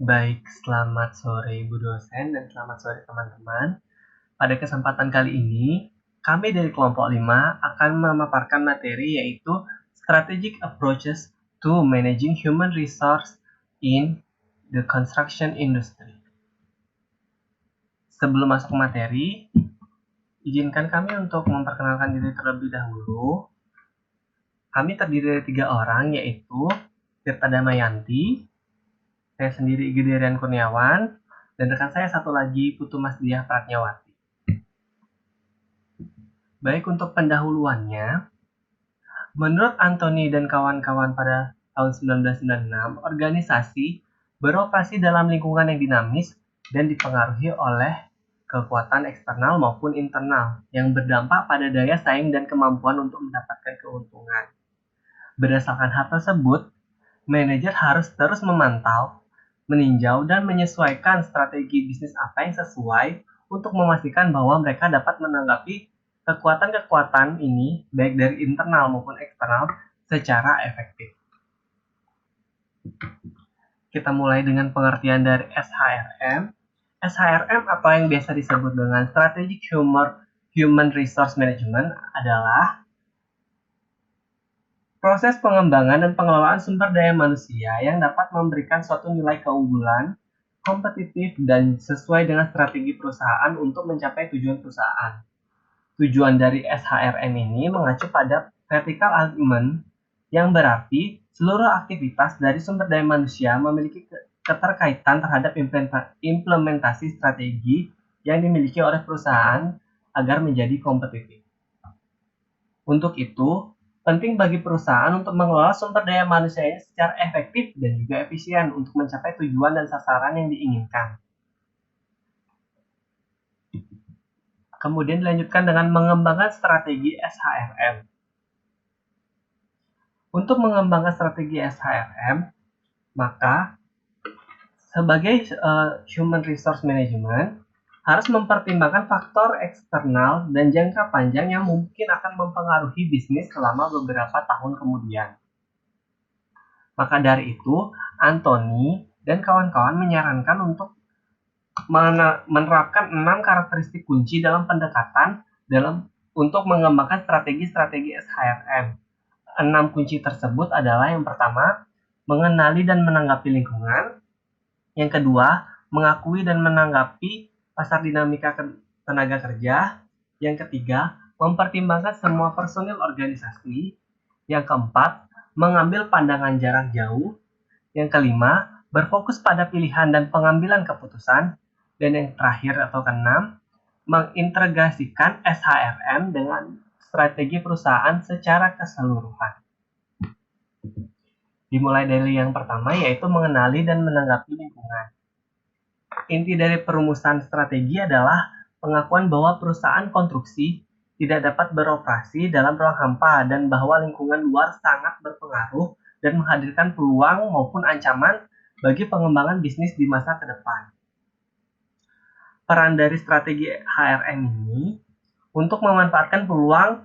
Baik, selamat sore Ibu dosen dan selamat sore teman-teman. Pada kesempatan kali ini, kami dari kelompok 5 akan memaparkan materi yaitu Strategic Approaches to Managing Human Resource in the Construction Industry. Sebelum masuk ke materi, izinkan kami untuk memperkenalkan diri terlebih dahulu. Kami terdiri dari 3 orang yaitu Tirta Damayanti, saya sendiri Igede Kurniawan, dan rekan saya satu lagi Putu Masdiah Pratnyawati. Baik, untuk pendahuluannya, menurut Anthony dan kawan-kawan pada tahun 1996, organisasi beroperasi dalam lingkungan yang dinamis dan dipengaruhi oleh kekuatan eksternal maupun internal yang berdampak pada daya saing dan kemampuan untuk mendapatkan keuntungan. Berdasarkan hal tersebut, manajer harus terus memantau, meninjau, dan menyesuaikan strategi bisnis apa yang sesuai untuk memastikan bahwa mereka dapat menanggapi kekuatan-kekuatan ini baik dari internal maupun eksternal secara efektif. Kita mulai dengan pengertian dari SHRM. SHRM atau yang biasa disebut dengan Strategic Human Resource Management adalah proses pengembangan dan pengelolaan sumber daya manusia yang dapat memberikan suatu nilai keunggulan, kompetitif, dan sesuai dengan strategi perusahaan untuk mencapai tujuan perusahaan. Tujuan dari SHRM ini mengacu pada vertical alignment yang berarti seluruh aktivitas dari sumber daya manusia memiliki keterkaitan terhadap implementasi strategi yang dimiliki oleh perusahaan agar menjadi kompetitif. Untuk itu, penting bagi perusahaan untuk mengelola sumber daya manusianya secara efektif dan juga efisien untuk mencapai tujuan dan sasaran yang diinginkan. Kemudian dilanjutkan dengan mengembangkan strategi SHRM. Untuk mengembangkan strategi SHRM, maka sebagai Human Resource Management harus mempertimbangkan faktor eksternal dan jangka panjang yang mungkin akan mempengaruhi bisnis selama beberapa tahun kemudian. Maka dari itu, Anthony dan kawan-kawan menyarankan untuk menerapkan 6 karakteristik kunci dalam pendekatan untuk mengembangkan strategi-strategi SHRM. 6 kunci tersebut adalah yang pertama, mengenali dan menanggapi lingkungan. Yang kedua, mengakui dan menanggapi pasar dinamika tenaga kerja. Yang ketiga, mempertimbangkan semua personil organisasi. Yang keempat, mengambil pandangan jarak jauh. Yang kelima, berfokus pada pilihan dan pengambilan keputusan. Dan yang terakhir atau keenam, mengintegrasikan SHRM dengan strategi perusahaan secara keseluruhan. Dimulai dari yang pertama, yaitu mengenali dan menanggapi lingkungan. Inti dari perumusan strategi adalah pengakuan bahwa perusahaan konstruksi tidak dapat beroperasi dalam ruang hampa dan bahwa lingkungan luar sangat berpengaruh dan menghadirkan peluang maupun ancaman bagi pengembangan bisnis di masa ke depan. Peran dari strategi HRM ini untuk memanfaatkan peluang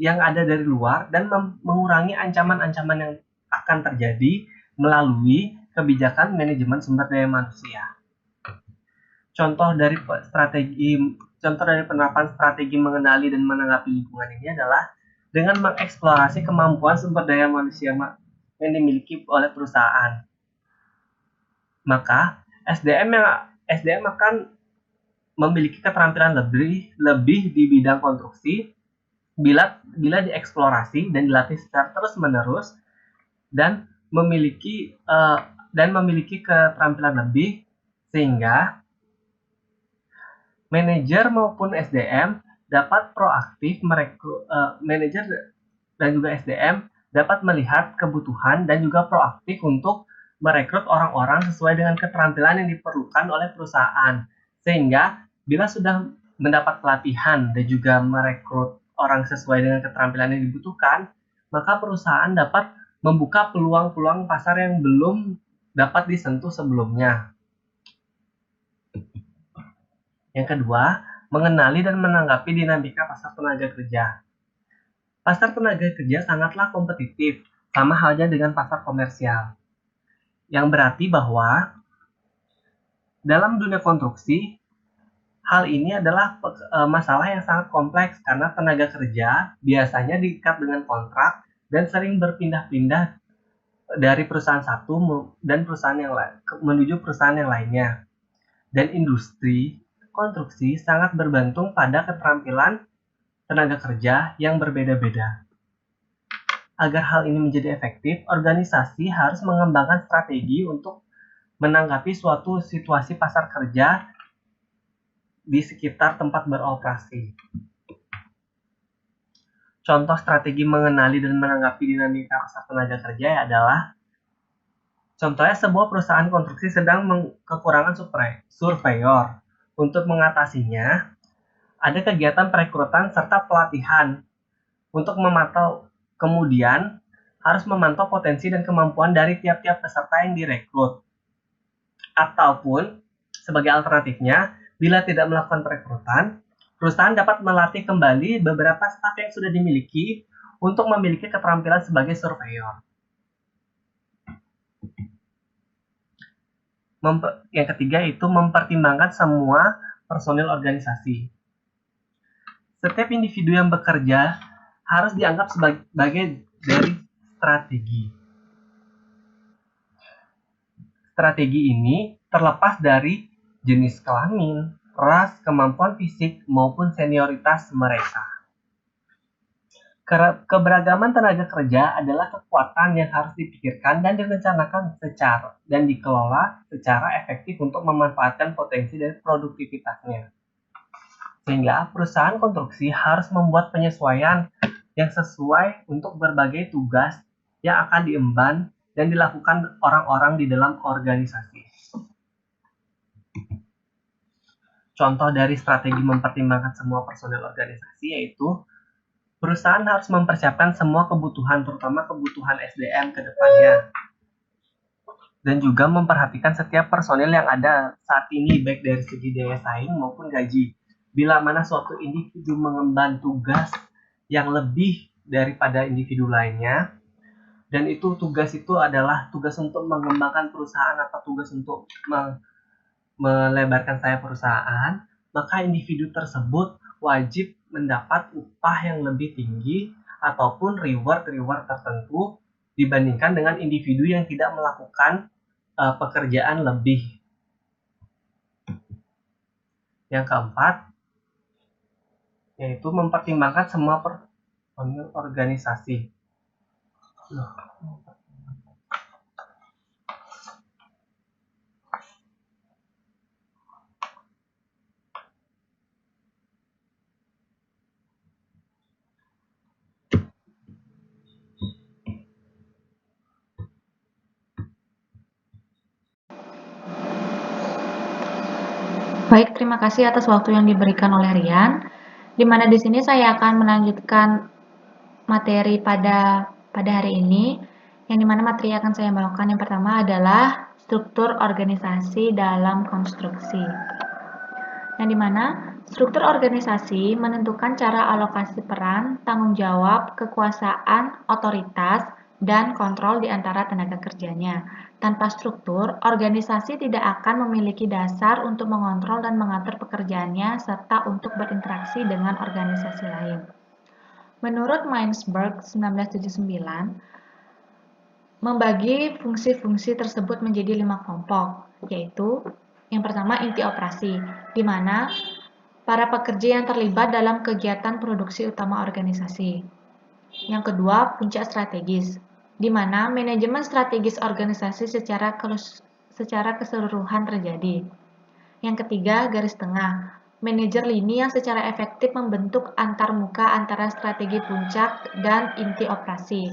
yang ada dari luar dan mengurangi ancaman-ancaman yang akan terjadi melalui kebijakan manajemen sumber daya manusia. Contoh dari penerapan strategi mengenali dan menanggapi lingkungan ini adalah dengan mengeksplorasi kemampuan sumber daya manusia yang dimiliki oleh perusahaan. Maka SDM akan memiliki keterampilan lebih di bidang konstruksi bila dieksplorasi dan dilatih secara terus-menerus dan memiliki keterampilan lebih, sehingga manajer maupun SDM dapat proaktif manajer dan juga SDM dapat melihat kebutuhan dan juga proaktif untuk merekrut orang-orang sesuai dengan keterampilan yang diperlukan oleh perusahaan, sehingga bila sudah mendapat pelatihan dan juga merekrut orang sesuai dengan keterampilan yang dibutuhkan, maka perusahaan dapat membuka peluang-peluang pasar yang belum dapat disentuh sebelumnya. Yang kedua, mengenali dan menanggapi dinamika pasar tenaga kerja. Pasar tenaga kerja sangatlah kompetitif, sama halnya dengan pasar komersial. Yang berarti bahwa Dalam dunia konstruksi, hal ini adalah masalah yang sangat kompleks karena tenaga kerja biasanya diikat dengan kontrak dan sering berpindah-pindah dari perusahaan satu dan perusahaan yang lain menuju perusahaan yang lainnya. Dan industri konstruksi sangat bergantung pada keterampilan tenaga kerja yang berbeda-beda. Agar hal ini menjadi efektif, organisasi harus mengembangkan strategi untuk menanggapi suatu situasi pasar kerja di sekitar tempat beroperasi. Contoh strategi mengenali dan menanggapi dinamika pasar tenaga kerja adalah contohnya sebuah perusahaan konstruksi sedang kekurangan surveyor. Untuk mengatasinya, ada kegiatan perekrutan serta pelatihan untuk memantau. Kemudian, harus memantau potensi dan kemampuan dari tiap-tiap peserta yang direkrut. Ataupun, sebagai alternatifnya, bila tidak melakukan perekrutan, perusahaan dapat melatih kembali beberapa staf yang sudah dimiliki untuk memiliki keterampilan sebagai surveyor. Yang ketiga itu mempertimbangkan semua personil organisasi. Setiap individu yang bekerja harus dianggap sebagai dari strategi. Strategi ini terlepas dari jenis kelamin, ras, kemampuan fisik, maupun senioritas mereka. Keberagaman tenaga kerja adalah kekuatan yang harus dipikirkan dan direncanakan dan dikelola secara efektif untuk memanfaatkan potensi dan produktivitasnya. Sehingga perusahaan konstruksi harus membuat penyesuaian yang sesuai untuk berbagai tugas yang akan diemban dan dilakukan orang-orang di dalam organisasi. Contoh dari strategi mempertimbangkan semua personel organisasi yaitu perusahaan harus mempersiapkan semua kebutuhan, terutama kebutuhan SDM ke depannya. Dan juga memperhatikan setiap personel yang ada saat ini, baik dari segi daya saing maupun gaji. Bila mana suatu individu mengemban tugas yang lebih daripada individu lainnya, dan itu tugas itu adalah tugas untuk mengembangkan perusahaan atau tugas untuk melebarkan sayap perusahaan, maka individu tersebut wajib mendapat upah yang lebih tinggi ataupun reward tertentu dibandingkan dengan individu yang tidak melakukan pekerjaan lebih. Yang keempat, yaitu mempertimbangkan semua personil organisasi. Baik, terima kasih atas waktu yang diberikan oleh Rian. Di mana di sini saya akan melanjutkan materi pada hari ini, yang dimana materi yang akan saya bawakan yang pertama adalah struktur organisasi dalam konstruksi. Yang dimana struktur organisasi menentukan cara alokasi peran, tanggung jawab, kekuasaan, otoritas, dan kontrol di antara tenaga kerjanya. Tanpa struktur, organisasi tidak akan memiliki dasar untuk mengontrol dan mengatur pekerjaannya serta untuk berinteraksi dengan organisasi lain. Menurut Mindsberg 1979, membagi fungsi-fungsi tersebut menjadi 5 kelompok, yaitu yang pertama inti operasi, di mana para pekerja yang terlibat dalam kegiatan produksi utama organisasi. Yang kedua, puncak strategis, di mana manajemen strategis organisasi secara keseluruhan terjadi. Yang ketiga, garis tengah, manajer lini yang secara efektif membentuk antarmuka antara strategi puncak dan inti operasi.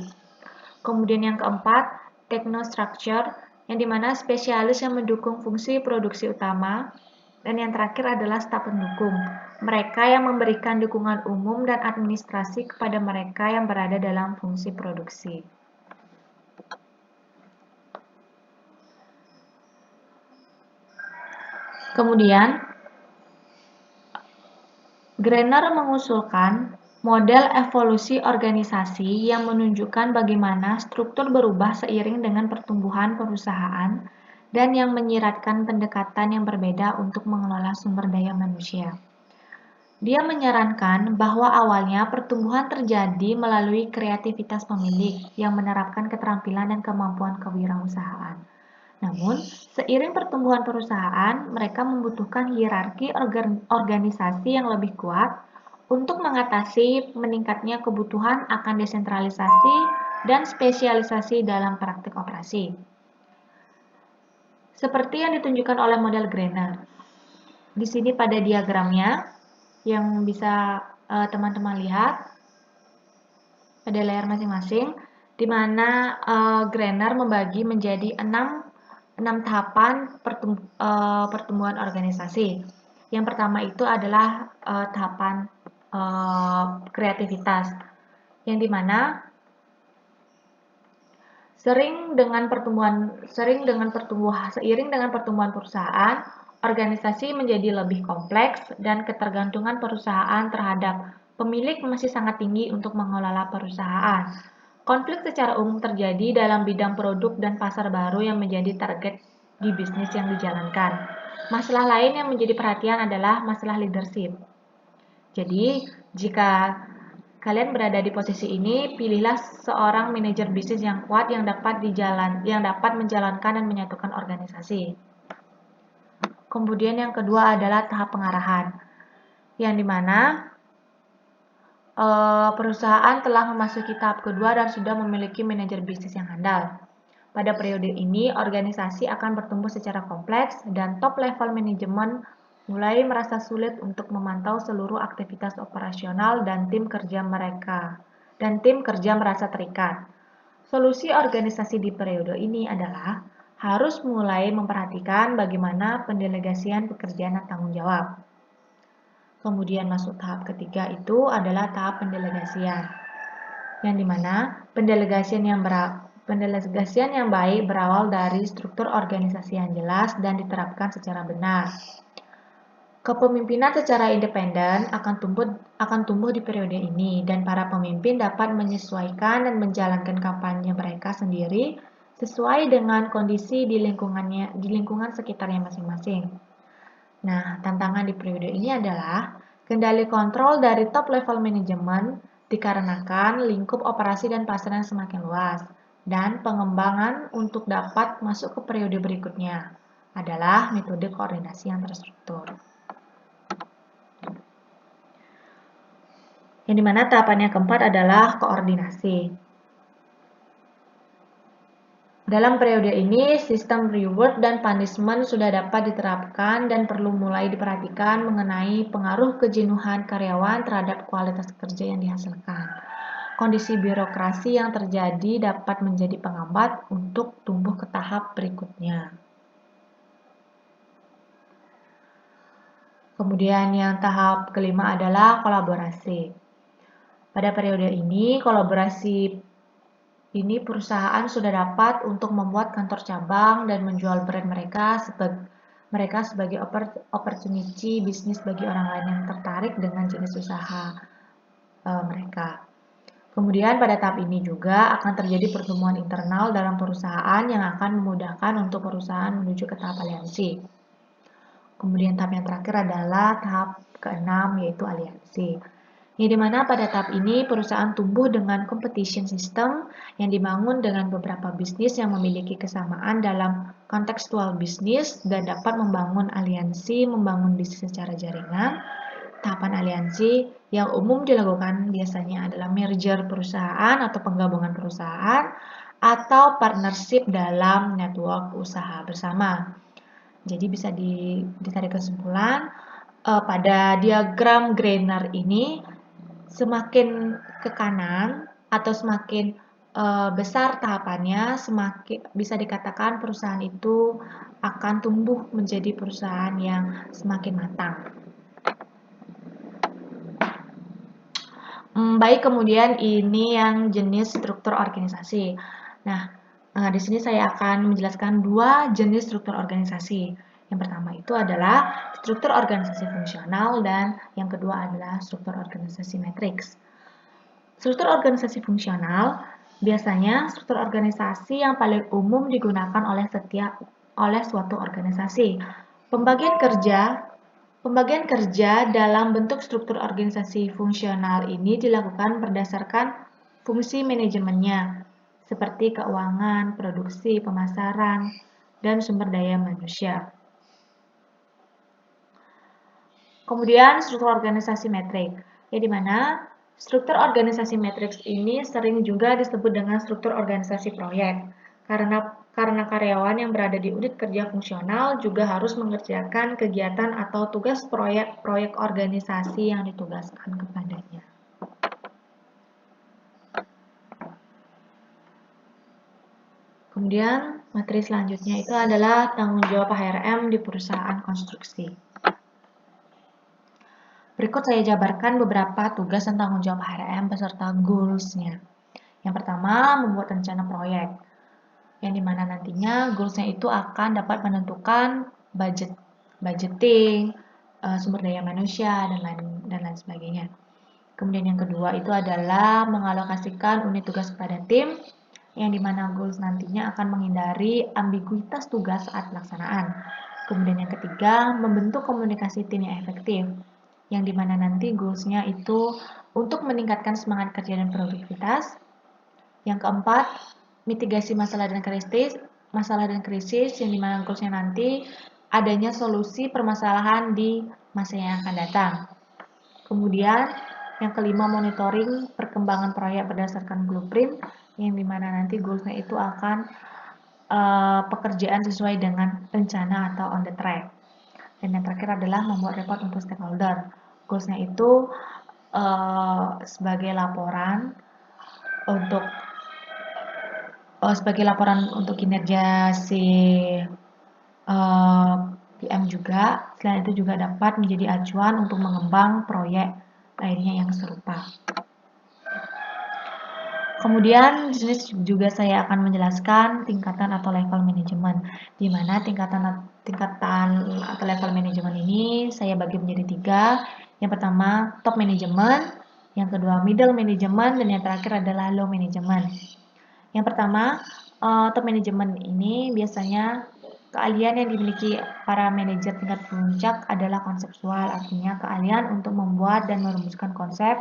Kemudian yang keempat, technostructure, yang dimana spesialis yang mendukung fungsi produksi utama. Dan yang terakhir adalah staf pendukung, mereka yang memberikan dukungan umum dan administrasi kepada mereka yang berada dalam fungsi produksi. Kemudian, Greiner mengusulkan model evolusi organisasi yang menunjukkan bagaimana struktur berubah seiring dengan pertumbuhan perusahaan dan yang menyiratkan pendekatan yang berbeda untuk mengelola sumber daya manusia. Dia menyarankan bahwa awalnya pertumbuhan terjadi melalui kreativitas pemilik yang menerapkan keterampilan dan kemampuan kewirausahaan. Namun, seiring pertumbuhan perusahaan, mereka membutuhkan hierarki organisasi yang lebih kuat untuk mengatasi meningkatnya kebutuhan akan desentralisasi dan spesialisasi dalam praktik operasi. Seperti yang ditunjukkan oleh model Greiner. Di sini pada diagramnya yang bisa teman-teman lihat pada layar masing-masing, di mana Greiner membagi menjadi 6 tahapan pertumbuhan organisasi. Yang pertama itu adalah tahapan kreativitas, yang dimana seiring dengan pertumbuhan perusahaan, organisasi menjadi lebih kompleks dan ketergantungan perusahaan terhadap pemilik masih sangat tinggi untuk mengelola perusahaan. Konflik secara umum terjadi dalam bidang produk dan pasar baru yang menjadi target di bisnis yang dijalankan. Masalah lain yang menjadi perhatian adalah masalah leadership. Jadi, jika kalian berada di posisi ini, pilihlah seorang manajer bisnis yang kuat yang dapat menjalankan dan menyatukan organisasi. Kemudian yang kedua adalah tahap pengarahan, yang dimana perusahaan telah memasuki tahap kedua dan sudah memiliki manajer bisnis yang handal. Pada periode ini, organisasi akan bertumbuh secara kompleks dan top level manajemen mulai merasa sulit untuk memantau seluruh aktivitas operasional dan tim kerja merasa terikat. Solusi organisasi di periode ini adalah harus mulai memperhatikan bagaimana pendelegasian pekerjaan dan tanggung jawab. Kemudian masuk tahap ketiga itu adalah tahap pendelegasian, yang dimana pendelegasian yang baik berawal dari struktur organisasi yang jelas dan diterapkan secara benar. Kepemimpinan secara independen akan tumbuh di periode ini, dan para pemimpin dapat menyesuaikan dan menjalankan kampanye mereka sendiri sesuai dengan kondisi di lingkungan sekitarnya masing-masing. Nah, tantangan di periode ini adalah kendali kontrol dari top level manajemen dikarenakan lingkup operasi dan pasar yang semakin luas, dan pengembangan untuk dapat masuk ke periode berikutnya adalah metode koordinasi yang terstruktur. Yang dimana tahapan yang keempat adalah koordinasi. Dalam periode ini, sistem reward dan punishment sudah dapat diterapkan dan perlu mulai diperhatikan mengenai pengaruh kejenuhan karyawan terhadap kualitas kerja yang dihasilkan. Kondisi birokrasi yang terjadi dapat menjadi penghambat untuk tumbuh ke tahap berikutnya. Kemudian yang tahap kelima adalah kolaborasi. Pada periode ini, perusahaan sudah dapat untuk membuat kantor cabang dan menjual brand mereka sebagai opportunity bisnis bagi orang lain yang tertarik dengan jenis usaha mereka. Kemudian pada tahap ini juga akan terjadi pertumbuhan internal dalam perusahaan yang akan memudahkan untuk perusahaan menuju ke tahap aliansi. Kemudian tahap yang terakhir adalah tahap keenam, yaitu aliansi. Yang dimana pada tahap ini perusahaan tumbuh dengan competition system yang dibangun dengan beberapa bisnis yang memiliki kesamaan dalam kontekstual bisnis dan dapat membangun aliansi, membangun bisnis secara jaringan. Tahapan aliansi yang umum dilakukan biasanya adalah merger perusahaan atau penggabungan perusahaan atau partnership dalam network usaha bersama. Jadi bisa ditarik kesimpulan pada diagram Greiner ini, semakin ke kanan atau semakin besar tahapannya, semakin bisa dikatakan perusahaan itu akan tumbuh menjadi perusahaan yang semakin matang. Baik, kemudian ini yang jenis struktur organisasi. Nah, di sini saya akan menjelaskan dua jenis struktur organisasi. Yang pertama itu adalah struktur organisasi fungsional dan yang kedua adalah struktur organisasi matriks. Struktur organisasi fungsional biasanya struktur organisasi yang paling umum digunakan oleh setiap oleh suatu organisasi. Pembagian kerja dalam bentuk struktur organisasi fungsional ini dilakukan berdasarkan fungsi manajemennya, seperti keuangan, produksi, pemasaran, dan sumber daya manusia. Kemudian struktur organisasi metrik, ya di mana struktur organisasi matriks ini sering juga disebut dengan struktur organisasi proyek, karena karyawan yang berada di unit kerja fungsional juga harus mengerjakan kegiatan atau tugas proyek organisasi yang ditugaskan kepadanya. Kemudian materi selanjutnya itu adalah tanggung jawab HRM di perusahaan konstruksi. Berikut saya jabarkan beberapa tugas dan tanggung jawab HRM beserta goals-nya. Yang pertama, membuat rencana proyek, yang dimana nantinya goals-nya itu akan dapat menentukan budgeting, sumber daya manusia, dan lain sebagainya. Kemudian yang kedua itu adalah mengalokasikan unit tugas kepada tim, yang dimana goals nantinya akan menghindari ambiguitas tugas saat pelaksanaan. Kemudian yang ketiga, membentuk komunikasi tim yang efektif, yang dimana nanti goals-nya itu untuk meningkatkan semangat kerja dan produktivitas. Yang keempat, mitigasi masalah dan krisis, yang dimana goals-nya nanti adanya solusi permasalahan di masa yang akan datang. Kemudian yang kelima, monitoring perkembangan proyek berdasarkan blueprint, yang dimana nanti goals-nya itu akan pekerjaan sesuai dengan rencana atau on the track. Dan yang terakhir adalah membuat report untuk stakeholder. Goals-nya itu sebagai laporan untuk kinerja si PM juga. Selain itu juga dapat menjadi acuan untuk mengembang proyek lainnya yang serupa. Kemudian di sini juga saya akan menjelaskan tingkatan atau level manajemen, di mana tingkatan atau level manajemen ini saya bagi menjadi 3. Yang pertama top manajemen, yang kedua middle manajemen, dan yang terakhir adalah low manajemen. Yang pertama top manajemen ini biasanya keahlian yang dimiliki para manajer tingkat puncak adalah konseptual, artinya keahlian untuk membuat dan merumuskan konsep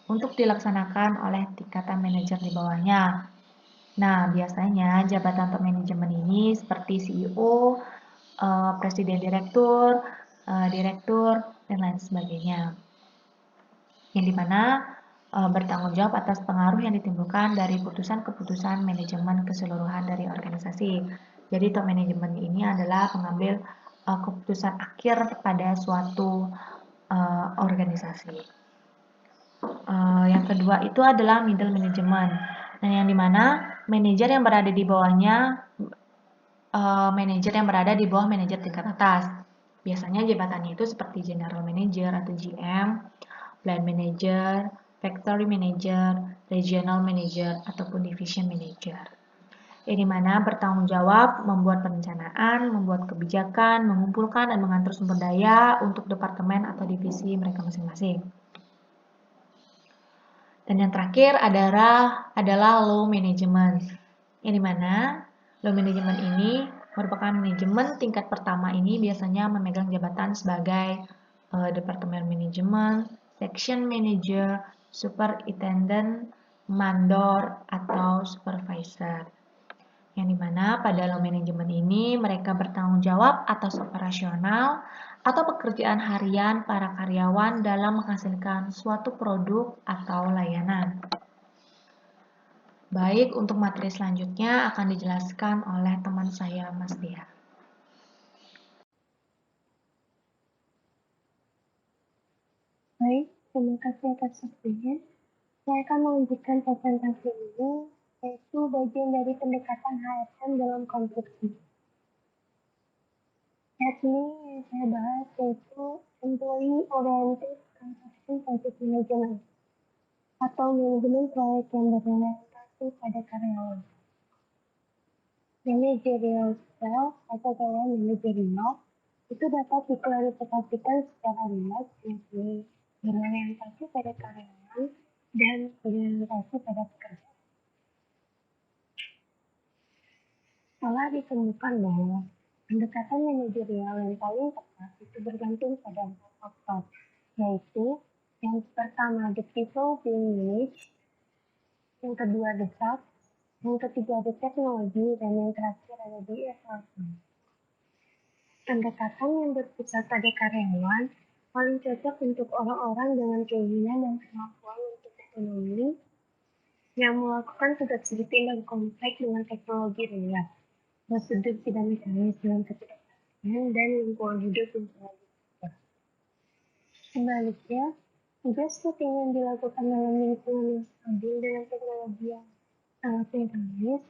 untuk dilaksanakan oleh tingkatan manajer di bawahnya. Nah, biasanya jabatan top manajemen ini seperti CEO, presiden direktur, dan lain sebagainya. Yang dimana bertanggung jawab atas pengaruh yang ditimbulkan dari keputusan-keputusan manajemen keseluruhan dari organisasi. Jadi top manajemen ini adalah pengambil keputusan akhir pada suatu organisasi. Yang kedua itu adalah middle management. Nah, yang dimana manajer yang berada di bawahnya manajer yang berada di bawah manajer tingkat atas. Biasanya jabatannya itu seperti general manager atau GM, plant manager, factory manager, regional manager, ataupun division manager. Yang dimana bertanggung jawab membuat perencanaan, membuat kebijakan, mengumpulkan dan mengatur sumber daya untuk departemen atau divisi mereka masing-masing. Dan yang terakhir adalah low management, yang dimana low management ini merupakan manajemen tingkat pertama ini biasanya memegang jabatan sebagai departemen manajemen, section manager, superintendent, mandor, atau supervisor. Yang dimana pada low management ini mereka bertanggung jawab atas operasional atau pekerjaan harian para karyawan dalam menghasilkan suatu produk atau layanan. Baik, untuk materi selanjutnya akan dijelaskan oleh teman saya, Mas Dia. Baik, terima kasih atas waktunya. Saya akan melanjutkan presentasi ini, yaitu bagian dari pendekatan HRM dalam konstruksi. Di sini yang saya bahas yaitu Employee Oriented Construction Project Management atau manajemen proyek yang berorientasi pada karyawan. Managerial style atau gaya manajerial itu dapat diklarifikasikan secara luas, yakni berorientasi pada karyawan dan berorientasi pada pekerja. Telah ditemukan bahwa Pendekatan manajerial yang paling tepat itu bergantung pada 4 faktor, yaitu yang pertama the people being managed, yang kedua the task, yang ketiga the teknologi, dan yang terakhir ada the evaluation. Pendekatan yang berpusat pada karyawan paling cocok untuk orang-orang dengan keinginan dan kemampuan untuk ekonomi yang melakukan tugas rutin dan kompleks dengan teknologi real, prosedur tidak mekanis dengan ketidakpastian, dan lingkungan hidup yang selalu berubah. Sebaliknya, tugas rutin yang dilakukan dalam lingkungan yang stabil dengan teknologi yang sangat mekanis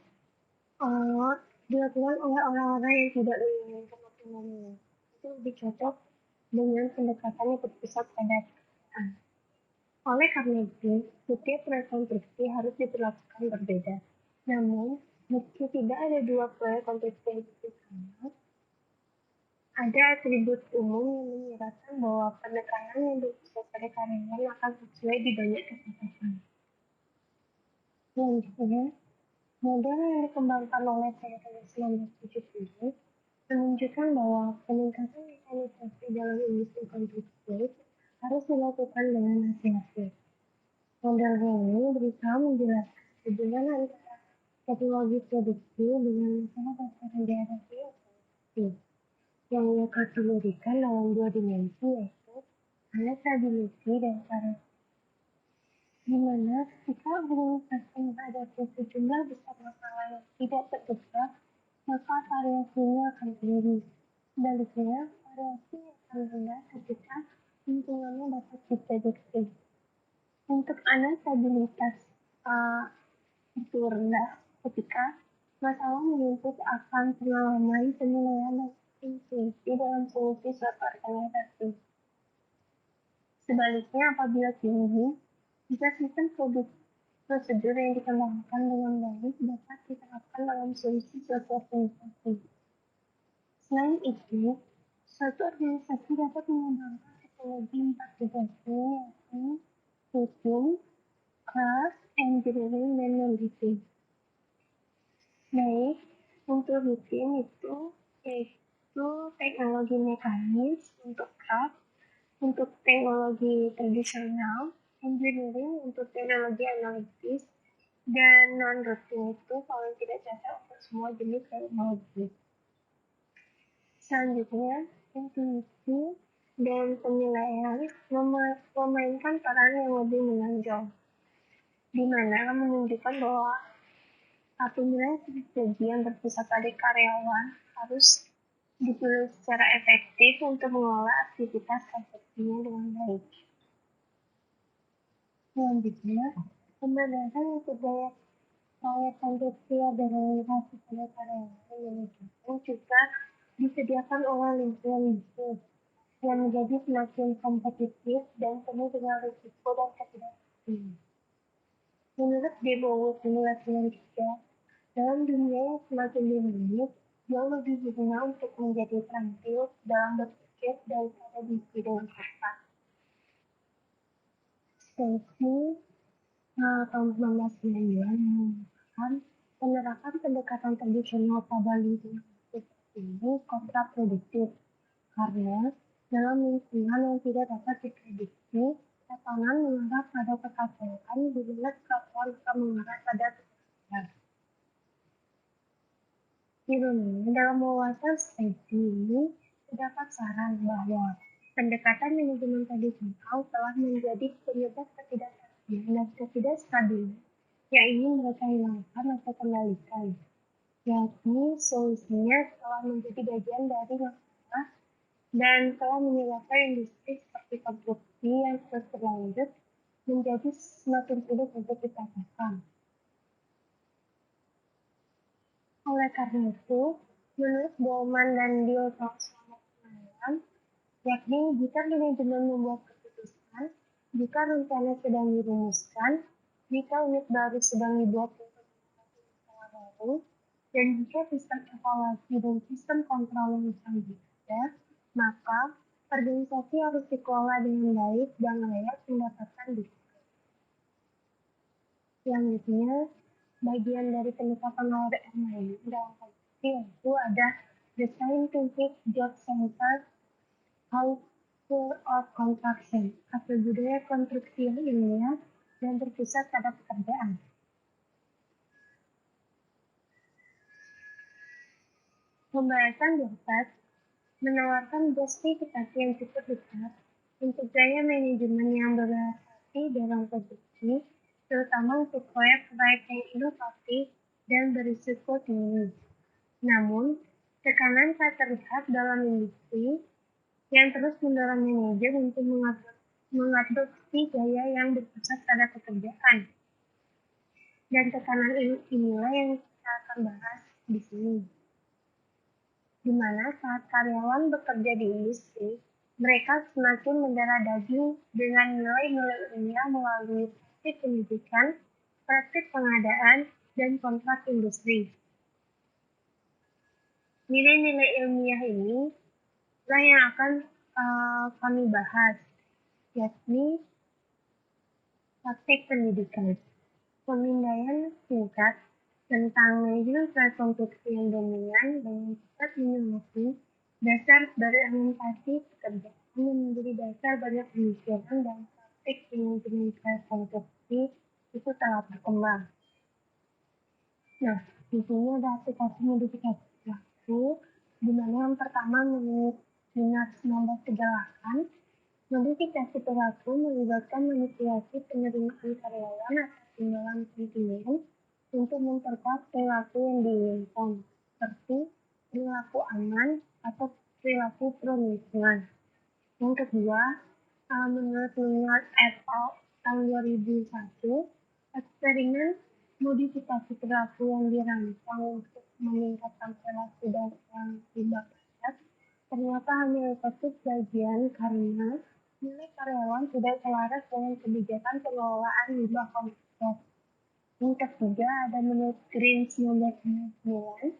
dilakukan oleh orang-orang yang tidak menginginkan otonomi. Itu lebih cocok dengan pendekatan yang berpusat pada pekerjaan. Oleh karena itu, setiap proyek-konstruksi harus diperlakukan berbeda. Namun, meski tidak ada dua proyek konstruksi yang sama, ada atribut umum yang menyiratkan bahwa penekanan yang berpusat pada karyawan akan sesuai di banyak kesempatan. Selanjutnya, model yang dikembangkan oleh teori 1970 menunjukkan bahwa peningkatan mekanisasi dalam industri konstruksi harus dilakukan dengan hati-hati. Model ini berusaha menjelaskan hubungan antara teknologi produksi dengan masalah pasaran di era otomotif yang ia kategorikan dalam dua dimensi, yaitu adaptability dan variasi. Di mana ketika organisasi menghadapi sejumlah besar masalah yang tidak terduga, maka variasinya akan tinggi. Sebaliknya, variasi akan rendah ketika lingkungannya dapat diprediksi. Untuk adaptabilitas itu rendah ketika masalah menuntut akan pengalaman, penilaian, dan intuisi dalam solusi suatu organisasi. Sebaliknya, apabila tinggi, jika sistem prosedur yang dikembangkan dengan baik dapat diterapkan dalam solusi suatu organisasi. Selain itu, suatu organisasi dapat mengembangkan teknologi 4 dimensi, yaitu routine, class, engineering, dan non-routine. Baik, untuk routine itu yaitu teknologi mekanis, untuk craft, untuk teknologi tradisional, engineering untuk teknologi analitis, dan non-routine itu paling tidak cocok untuk semua jenis teknologi. Selanjutnya, intuisi dan penilaian memainkan peran yang lebih menonjol, di mana menunjukkan bahwa apabila strategi yang berpusat pada karyawan harus dipilih secara efektif untuk mengelola aktivitas konstruksinya dengan baik. Selanjutnya, pembedahan untuk proyek konstruksi dan realisasi pada karyawan manajemen juga disediakan oleh lingkungan bisnis yang menjadi semakin kompetitif dan penuh dengan risiko dan ketidakpastian. Menurut Debo 1993, dalam dunia yang semakin dinamis, jauh lebih berguna untuk menjadi terampil dalam berpikir daripada diisi dengan kata. Stacy tahun 1999 mengatakan penerapan pendekatan tradisional pada lingkungan ini kontraproduktif karena dalam lingkungan yang tidak dapat diprediksi, tekanan mengarah pada kekacauan di mana kekacauan akan mengarah pada kekacauan. Dalam wawasan Stacy ini terdapat saran bahwa pendekatan manajemen tradisional telah menjadi penyebab ketidakpastian dan ketidakstabilan yang ingin mereka hilangkan atau kendalikan. Yakni solusinya telah menjadi bagian dari masalah dan telah menyebabkan industri seperti konstruksi yang terus berlanjut menjadi semakin sulit untuk dikatakan. Oleh karena itu, menurut Bowman dan Dill tahun 1996, yakni jika manajemen membuat keputusan, jika rencana sedang dirumuskan, jika unit baru sedang dibuat untuk masalah baru, dan jika sistem evaluasi dan sistem kontrol yang sangat ada, maka organisasi harus dikelola dengan baik dan layak mendapatkan diskon. Selanjutnya, bagian dari pendekatan HRM dalam konstruksi yaitu ada the scientific job-centered culture of construction, atau budaya konstruksi yang ilmiah dan terpusat pada pekerjaan. Pembahasan di atas menawarkan justifikasi yang cukup besar untuk gaya manajemen yang bervariasi dalam produksi, terutama untuk proyek-proyek yang inovatif dan berisiko tinggi. Namun, tekanan tak terlihat dalam industri yang terus mendorong manajer untuk mengadopsi gaya yang berpusat pada pekerjaan. Dan tekanan inilah yang kita akan bahas di sini. Di mana saat karyawan bekerja di industri, mereka semakin mendarah daging dengan nilai-nilai ilmiah melalui praktik pendidikan, praktik pengadaan, dan kontrak industri. Nilai-nilai ilmiah ini lah yang akan kami bahas, yakni praktik pendidikan, pemindaian singkat tentang manajemen proyek konstruksi yang dominan dengan cepat menyemangati dasar berorientasi pekerjaan yang menjadi dasar banyak pemikiran dan praktik manajemen proyek konstruksi itu telah berkembang. Nah, di sini ada aplikasi modifikasi perilaku, di mana yang pertama menurut Dinas 1938, modifikasi perilaku melibatkan manipulasi penerimaan karyawan atas imbalan kontinen untuk memperkuat perilaku yang diinginkan, seperti perilaku aman atau perilaku pro-lingkungan. Yang kedua, menurut Leonard et al. Tahun 2001, eksperimen modifikasi perilaku yang dirancang untuk meningkatkan perilaku dasar limbah plastik ternyata hanya efektif sebagian karena nilai karyawan tidak selaras dengan kebijakan pengelolaan limbah kontrak. Yang ketiga ada menurut Green 1999,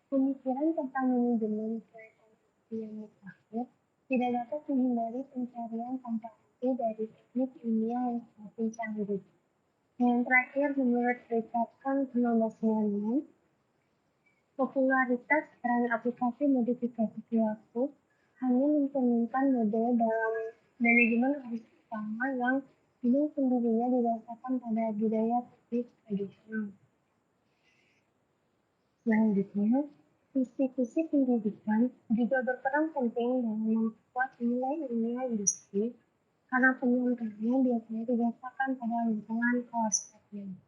pemikiran tentang manajemen proyek konstruksi yang mutakhir tidak dapat menghindari pencarian tanpa henti dari teknik ilmiah yang semakin canggih. Yang terakhir menurut Richard Kahn 1996, popularitas peran aplikasi modifikasi perilaku hanya mencerminkan model dalam manajemen arus utama yang dengan sendirinya didasarkan pada budaya teknik tradisional. Selanjutnya, institusi pendidikan juga berperan penting dalam memperkuat nilai ilmiah industri karena penyampaiannya biasanya didasarkan pada lingkungan kelas teknik.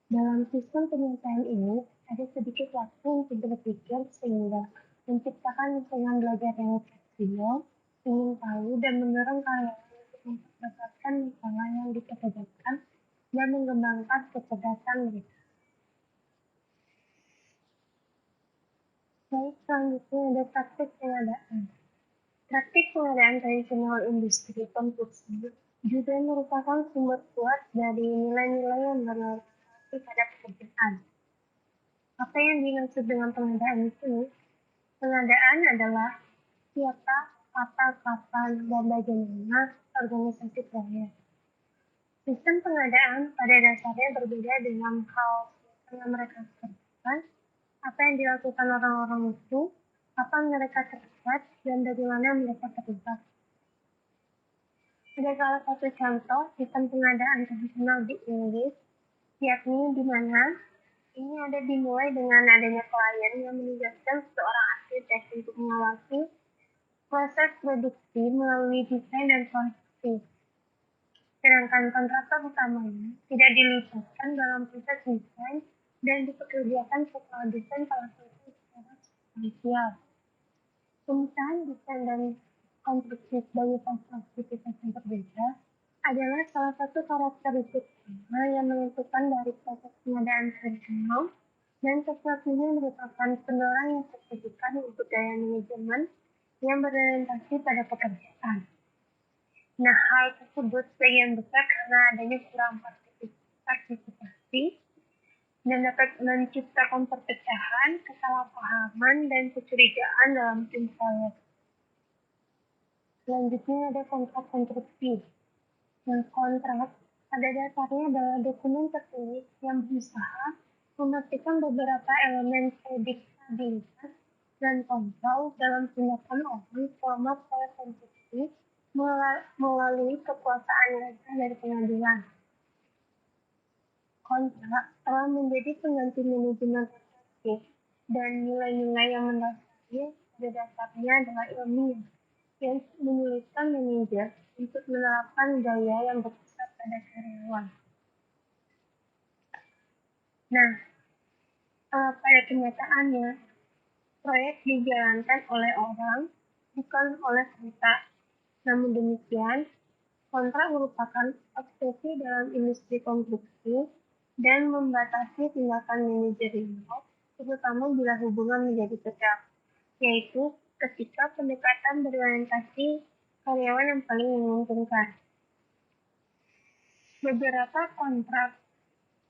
Dalam sistem penyampaian ini, ada sedikit waktu untuk berpikir sehingga menciptakan lingkungan belajar yang fleksibel, ingin tahu dan mendorong karyawan untuk mempercepatkan masalah yang dikerjakan dan mengembangkan kecerdasan mereka. Baik, selanjutnya ada praktik pengadaan. Praktik pengadaan tradisional industri konstruksi juga merupakan sumber kuat dari nilai-nilai yang berorientasi pada pekerjaan. Apa yang dimaksud dengan pengadaan itu? Pengadaan adalah siapa, kapan, dan bagaimana organisasi proyek. Sistem pengadaan pada dasarnya berbeda dengan hal yang mereka kerjakan, apa yang dilakukan orang-orang itu, kapan mereka terlibat, dan bagaimana mereka terlibat. Ada salah satu contoh sistem pengadaan tradisional di Inggris, yakni di mana ini ada dimulai dengan adanya klien yang menugaskan seorang arsitek untuk mengawasi proses produksi melalui desain dan konstruksi. Sedangkan kontraktor utamanya tidak dilibatkan dalam proses desain dan dipekerjakan setelah desain telah selesai secara substansial. Pemisahan desain dan konstruksi sebagai fase aktivitas yang berbeda adalah salah satu karakteristik utama yang menentukan dari proses pengadaan tradisional dan sesuatunya merupakan pendorong yang signifikan untuk gaya manajemen yang berorientasi pada pekerjaan. Nah, hal tersebut sebagian besar karena adanya kurang partisipasi dan dapat menciptakan perpecahan, kesalahpahaman, dan kecurigaan dalam tim proyek. Selanjutnya ada kontrak konstruksi. Nah, kontrak pada dasarnya adalah dokumen tertulis yang berusaha memastikan beberapa elemen prediktabilitas dan kontrol dalam tindakan orang selama proses konstruksi melalui kekuasaan rasa dari pengadilan. Kontrak telah menjadi pengganti manajemen transaksi, dan nilai-nilai yang mendasari pada dasarnya adalah ilmiah, yang menyulitkan manajer untuk menerapkan gaya yang berpusat pada karyawan. Nah, pada kenyataannya, proyek dijalankan oleh orang, bukan oleh kereta. Namun demikian, kontrak merupakan obsesi dalam industri konstruksi dan membatasi tindakan manajerial, terutama bila hubungan menjadi pecah, yaitu ketika pendekatan berorientasi karyawan yang paling menguntungkan. Beberapa kontrak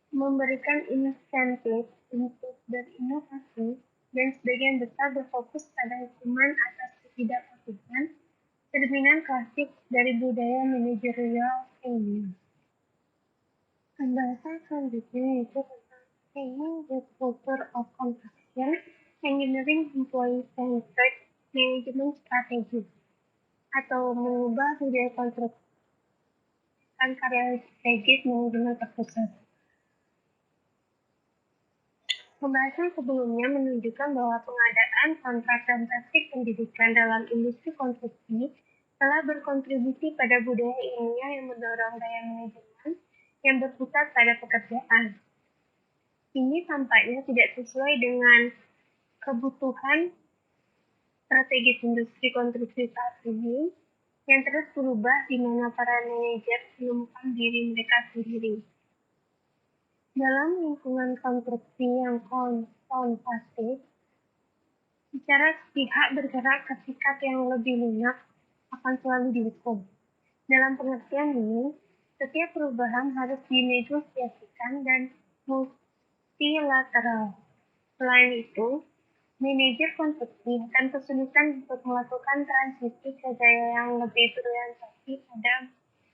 memberikan insentif untuk berinovasi, dan sebagian besar berfokus pada hukuman atas ketidakpatuhan, cerminan klasik dari budaya manajerial ilmiah. Pembahasan selanjutnya yaitu tentang Training the Culture of Construction, Engineering Employee-Centered Management Strategy, atau mengubah budaya konstruksi karya strategis manajemen terpusat. Pembahasan sebelumnya menunjukkan bahwa pengadaan kontrak dan praktik pendidikan dalam industri konstruksi telah berkontribusi pada budaya ilmiah yang mendorong gaya manajemen yang berpusat pada pekerjaan. Ini tampaknya tidak sesuai dengan kebutuhan strategis industri konstruksi saat ini yang terus berubah di mana para manajer menemukan diri mereka sendiri. Dalam lingkungan konstruksi yang konfrontatif, secara pihak bergerak ke sikap yang lebih lunak akan selalu dihukum. Dalam pengertian ini, setiap perubahan harus dinegosiasikan dan multilateral. Selain itu, manajer konstruksi akan kesulitan untuk melakukan transisi ke gaya yang lebih berorientasi pada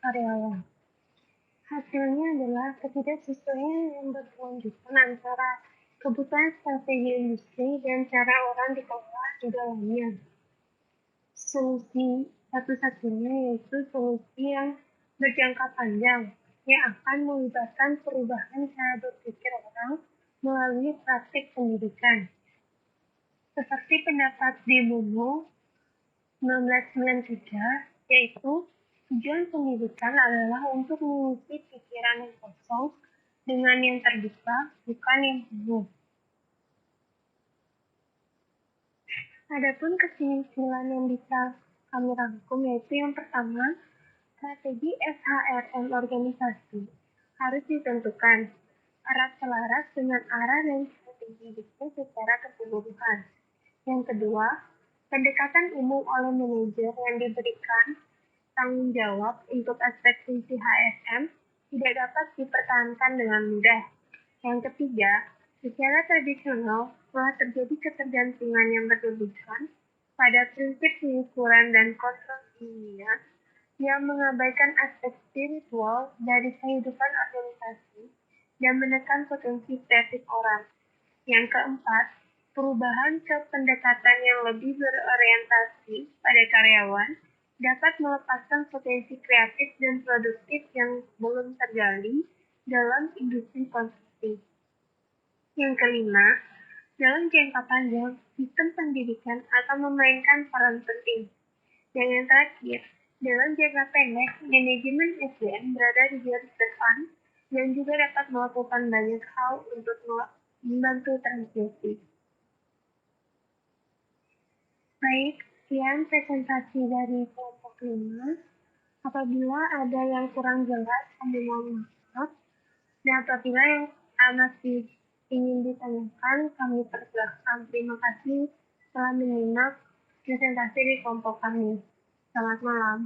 karyawan. Hasilnya adalah ketidaksesuaian yang berkelanjutan antara kebutuhan strategi industri dan cara orang dikelola di dalamnya. Solusi satu-satunya yaitu solusi yang berjangka panjang, yang akan melibatkan perubahan cara berpikir orang melalui praktik pendidikan. Seperti pendapat di Bono 1993, yaitu tujuan pendidikan adalah untuk mengisi pikiran yang kosong dengan yang terbuka, bukan yang penuh. Adapun kesimpulan yang bisa kami rangkum yaitu yang pertama, strategi SHRM organisasi harus ditentukan erat selaras dengan arah dan strategi bisnis secara keseluruhan. Yang kedua, pendekatan umum oleh manajer yang diberikan tanggung jawab untuk aspek fungsi HRM tidak dapat dipertahankan dengan mudah. Yang ketiga, secara tradisional telah terjadi ketergantungan yang berlebihan pada prinsip pengukuran dan kontrol ilmiah yang mengabaikan aspek spiritual dari kehidupan organisasi dan menekan potensi kreatif orang. Yang keempat, perubahan ke pendekatan yang lebih berorientasi pada karyawan dapat melepaskan potensi kreatif dan produktif yang belum tergali dalam industri konstruksi. Yang kelima, dalam jangka panjang, sistem pendidikan akan memainkan peran penting. Dan yang terakhir, dalam jangka pendek, manajemen SDM berada di garis depan dan juga dapat melakukan banyak hal untuk membantu transisi. Baik, sekian presentasi dari kelompok 5. Apabila ada yang kurang jelas, kami mohon maaf. Dan apabila yang masih ingin ditanyakan, kami persilahkan. Terima kasih telah menyimak presentasi di kelompok kami. Selamat malam.